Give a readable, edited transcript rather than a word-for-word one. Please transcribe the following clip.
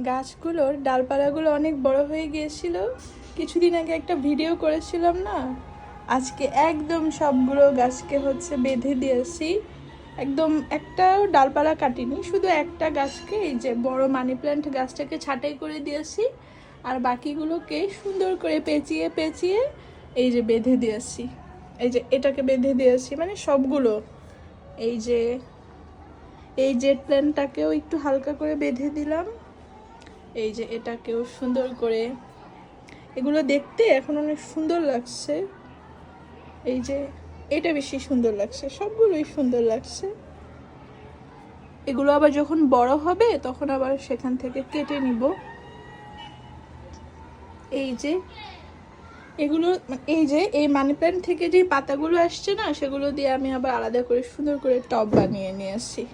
গাছগুলোর ডালপালাগুলো অনেক বড় হয়ে গিয়েছিল। কিছুদিন আগে একটা ভিডিও করেছিলাম না, আজকে একদম সবগুলো গাছকে হচ্ছে বেঁধে দিয়েছি। একদম একটাও ডালপালা কাটিনি, শুধু একটা গাছকে, এই যে বড় মানি প্ল্যান্ট গাছটাকে ছাঁটাই করে দিয়েছি, আর বাকিগুলোকে সুন্দর করে পেঁচিয়ে পেঁচিয়ে এই যে বেঁধে দিয়েছি। এই যে এটাকে বেঁধে দিয়েছি, মানে সবগুলো। এই যে এই জেট প্ল্যান্টটাকেও একটু হালকা করে বেঁধে দিলাম। এই যে এটাকেও সুন্দর করে, এগুলো দেখতে এখন অনেক সুন্দর লাগছে। এই যে এটা বেশি সুন্দর লাগছে, সবগুলোই সুন্দর লাগছে। এগুলো আবার যখন বড় হবে তখন আবার সেখান থেকে কেটে নিব। এই যে এগুলো, এই যে এই মানি প্ল্যান্ট থেকে যে পাতাগুলো আসছে না, সেগুলো দিয়ে আমি আবার আলাদা করে সুন্দর করে টব বানিয়ে নিয়ে আসি।